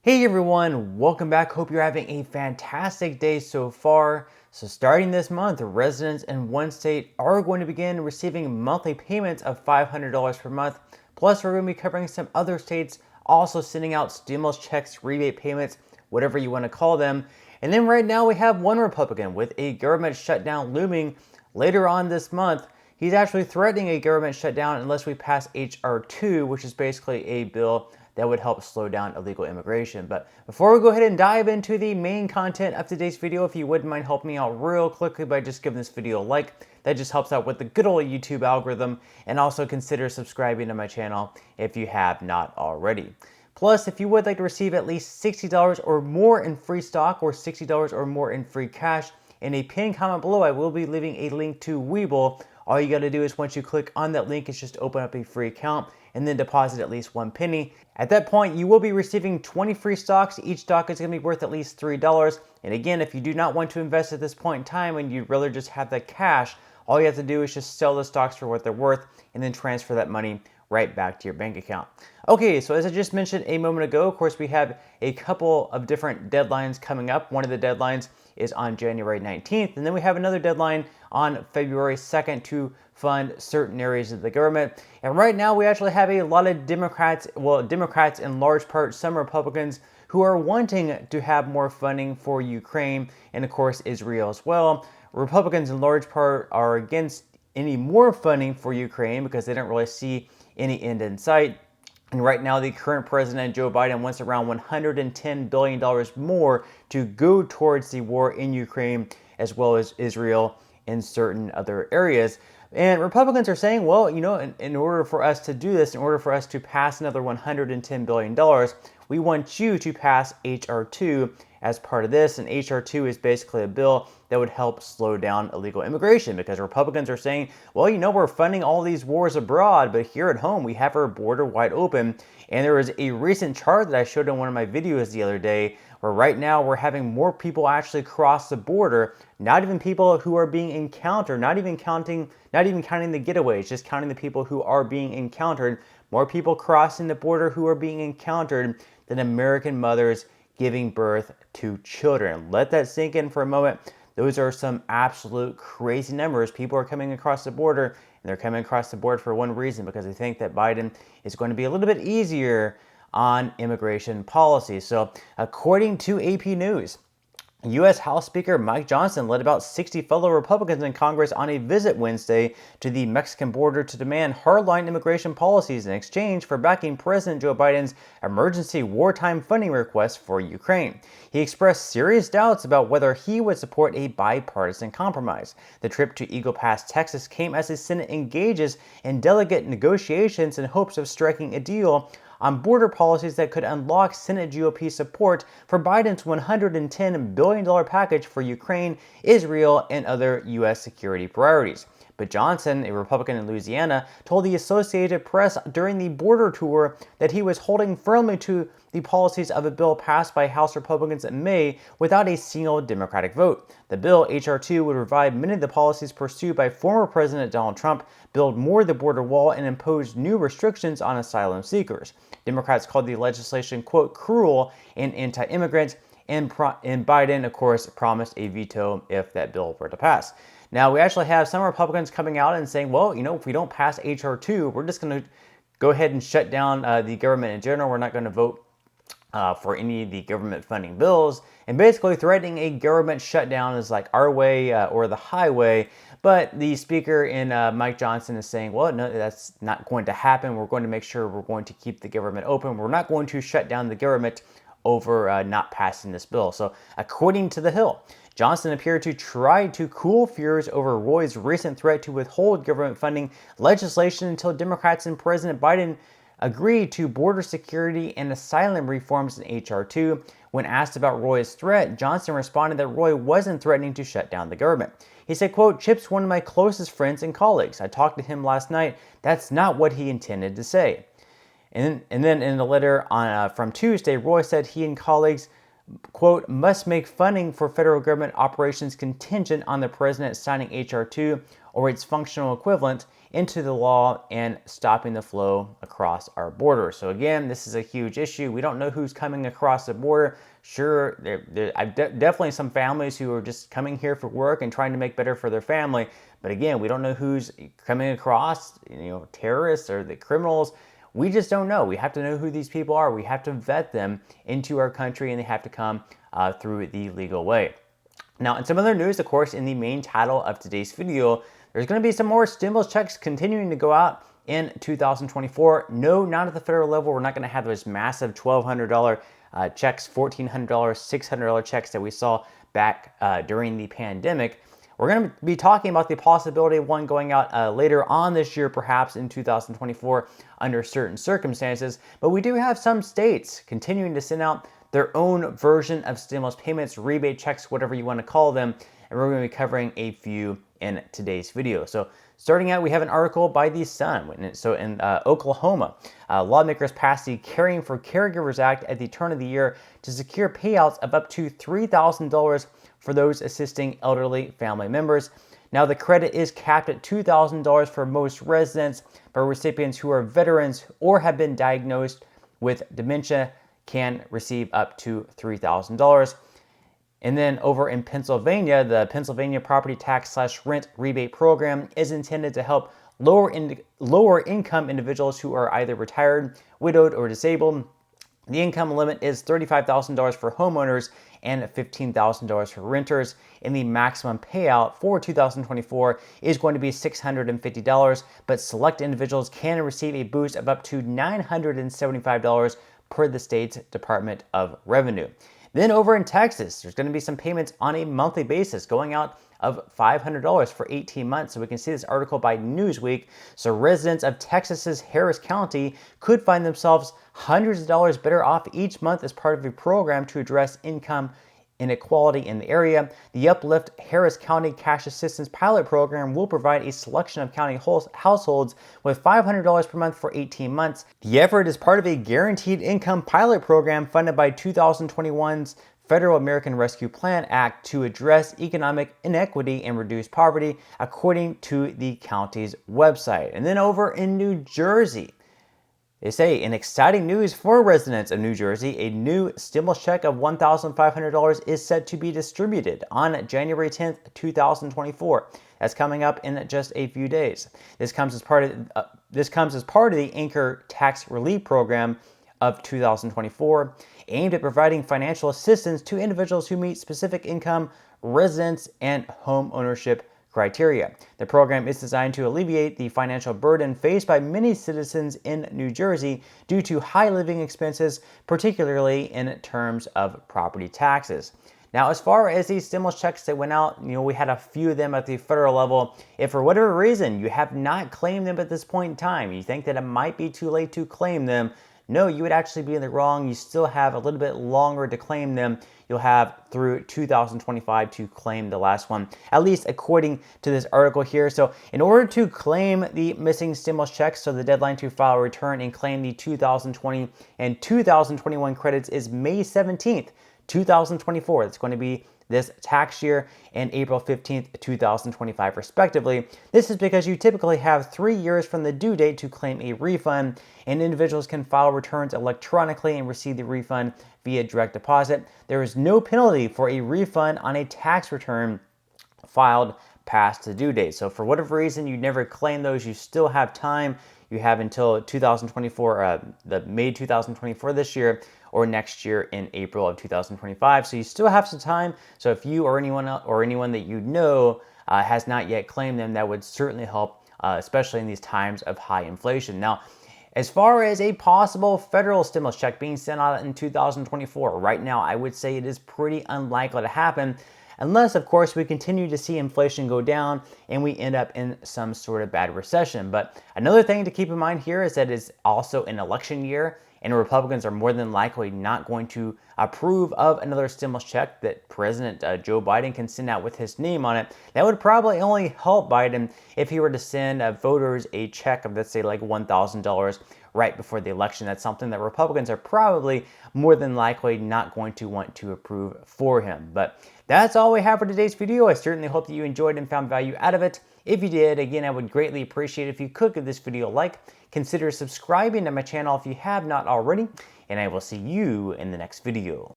Hey everyone, welcome back. Hope you're having a fantastic day so far. So starting this month, residents in one state are going to begin receiving monthly payments of $500 per month. Plus, we're going to be covering some other states also sending out stimulus checks, rebate payments, whatever you want to call them. And then right now we have one Republican with a government shutdown looming later on this month. He's actually threatening a government shutdown unless we pass H.R. 2, which is basically a bill that would help slow down illegal immigration. But before we go ahead and dive into the main content of today's video, if you wouldn't mind helping me out real quickly by just giving this video a like, that just helps out with the good old YouTube algorithm, and also consider subscribing to my channel if you have not already. Plus, if you would like to receive at least $60 or more in free stock or $60 or more in free cash, in a pinned comment below, I will be leaving a link to Webull. All you got to do is once you click on that link, is just open up a free account and then deposit at least one penny. At that point, you will be receiving 20 free stocks. Each stock is going to be worth at least $3. And again, if you do not want to invest at this point in time and you'd rather just have the cash, all you have to do is just sell the stocks for what they're worth and then transfer that money right back to your bank account. Okay, so as I just mentioned a moment ago, of course, we have a couple of different deadlines coming up. One of the deadlines is on January 19th, and then we have another deadline on February 2nd to fund certain areas of the government. And right now we actually have a lot of Democrats in large part, some Republicans, who are wanting to have more funding for Ukraine and of course Israel as well. Republicans in large part are against any more funding for Ukraine because they don't really see any end in sight. And right now, the current president, Joe Biden, wants around $110 billion more to go towards the war in Ukraine, as well as Israel in certain other areas. And Republicans are saying, well, you know, in order for us to do this, in order for us to pass another $110 billion, we want you to pass H.R. 2 as part of this. And H.R. 2 is basically a bill that would help slow down illegal immigration, because Republicans are saying, well, you know, we're funding all these wars abroad, but here at home we have our border wide open. And there was a recent chart that I showed in one of my videos the other day where right now we're having more people actually cross the border, not even people who are being encountered, not even counting the getaways, just counting the people who are being encountered. More people crossing the border who are being encountered than American mothers giving birth to children. Let that sink in for a moment. Those are some absolute crazy numbers. People are coming across the border, and they're coming across the border for one reason, because they think that Biden is going to be a little bit easier on immigration policy. So according to AP News, U.S. House Speaker Mike Johnson led about 60 fellow Republicans in Congress on a visit Wednesday to the Mexican border to demand hardline immigration policies in exchange for backing President Joe Biden's emergency wartime funding request for Ukraine. He expressed serious doubts about whether he would support a bipartisan compromise. The trip to Eagle Pass, Texas came as the Senate engages in delegate negotiations in hopes of striking a deal on border policies that could unlock Senate GOP support for Biden's $110 billion package for Ukraine, Israel, and other U.S. security priorities. But Johnson, a Republican in Louisiana, told the Associated Press during the border tour that he was holding firmly to the policies of a bill passed by House Republicans in May without a single Democratic vote. The bill, H.R. 2, would revive many of the policies pursued by former President Donald Trump, build more the border wall, and impose new restrictions on asylum seekers. Democrats called the legislation, quote, cruel and anti-immigrant, and Biden, of course, promised a veto if that bill were to pass. Now, we actually have some Republicans coming out and saying, well, you know, if we don't pass H.R. 2, we're just going to go ahead and shut down the government in general. We're not going to vote for any of the government funding bills, and basically threatening a government shutdown is like our way or the highway. But the speaker in Mike Johnson is saying, well, no, that's not going to happen. We're going to make sure we're going to keep the government open. We're not going to shut down the government over not passing this bill. So according to The Hill, Johnson appeared to try to cool fears over Roy's recent threat to withhold government funding legislation until Democrats and President Biden agreed to border security and asylum reforms in H.R. 2. When asked about Roy's threat, Johnson responded that Roy wasn't threatening to shut down the government. He said, quote, Chip's one of my closest friends and colleagues. I talked to him last night. That's not what he intended to say. And then in the letter from Tuesday, Roy said he and colleagues, quote, must make funding for federal government operations contingent on the president signing H.R. 2 or its functional equivalent into the law and stopping the flow across our border. So again, this is a huge issue. We don't know who's coming across the border. Sure, I've definitely some families who are just coming here for work and trying to make better for their family. But again, we don't know who's coming across, terrorists or the criminals. We just don't know. We have to know who these people are. We have to vet them into our country, and they have to come through the legal way. Now, in some other news, of course, in the main title of today's video, there's going to be some more stimulus checks continuing to go out in 2024. No, not at the federal level. We're not going to have those massive $1,200 checks, $1,400, $600 checks that we saw back during the pandemic. We're going to be talking about the possibility of one going out later on this year, perhaps in 2024, under certain circumstances. But we do have some states continuing to send out their own version of stimulus payments, rebate checks, whatever you want to call them. And we're going to be covering a few in today's video. So starting out, we have an article by The Sun. So in Oklahoma, lawmakers passed the Caring for Caregivers Act at the turn of the year to secure payouts of up to $3,000 for those assisting elderly family members. Now, the credit is capped at $2,000 for most residents, but recipients who are veterans or have been diagnosed with dementia can receive up to $3,000. And then over in Pennsylvania, the Pennsylvania Property Tax/Rent Rebate Program is intended to help lower income individuals who are either retired, widowed, or disabled. The income limit is $35,000 for homeowners and $15,000 for renters, and the maximum payout for 2024 is going to be $650, but select individuals can receive a boost of up to $975 per the state's Department of Revenue. Then over in Texas, there's going to be some payments on a monthly basis going out of $500 for 18 months. So we can see this article by Newsweek. So residents of Texas's Harris County could find themselves hundreds of dollars better off each month as part of a program to address income inequality in the area. The Uplift Harris County Cash Assistance Pilot Program will provide a selection of county households with $500 per month for 18 months. The effort is part of a guaranteed income pilot program funded by 2021's Federal American Rescue Plan Act to address economic inequity and reduce poverty, according to the county's website. And then over in New Jersey, they say, in exciting news for residents of New Jersey, a new stimulus check of $1,500 is set to be distributed on January 10th, 2024. That's coming up in just a few days. This comes as part of the Anchor Tax Relief Program of 2024, aimed at providing financial assistance to individuals who meet specific income, residence, and home ownership criteria. The program is designed to alleviate the financial burden faced by many citizens in New Jersey due to high living expenses, particularly in terms of property taxes. Now, as far as these stimulus checks that went out, we had a few of them at the federal level. If for whatever reason you have not claimed them at this point in time, you think that it might be too late to claim them, no, you would actually be in the wrong. You still have a little bit longer to claim them. You'll have through 2025 to claim the last one, at least according to this article here. So in order to claim the missing stimulus checks, so the deadline to file a return and claim the 2020 and 2021 credits is May 17th, 2024. It's going to be this tax year and April 15th, 2025 respectively. This is because you typically have 3 years from the due date to claim a refund, and individuals can file returns electronically and receive the refund via direct deposit. There is no penalty for a refund on a tax return filed past the due date. So for whatever reason you never claim those, you still have time. You have until 2024, the May 2024 this year, or next year in April of 2025. So you still have some time. So if you or anyone that you know has not yet claimed them, that would certainly help, especially in these times of high inflation. Now, as far as a possible federal stimulus check being sent out in 2024, right now I would say it is pretty unlikely to happen, unless, of course, we continue to see inflation go down and we end up in some sort of bad recession. But another thing to keep in mind here is that it's also an election year, and Republicans are more than likely not going to approve of another stimulus check that President Joe Biden can send out with his name on it. That would probably only help Biden if he were to send voters a check of, let's say, like $1,000 right before the election. That's something that Republicans are probably more than likely not going to want to approve for him. But that's all we have for today's video. I certainly hope that you enjoyed and found value out of it. If you did, again, I would greatly appreciate it if you could give this video a like. Consider subscribing to my channel if you have not already, and I will see you in the next video.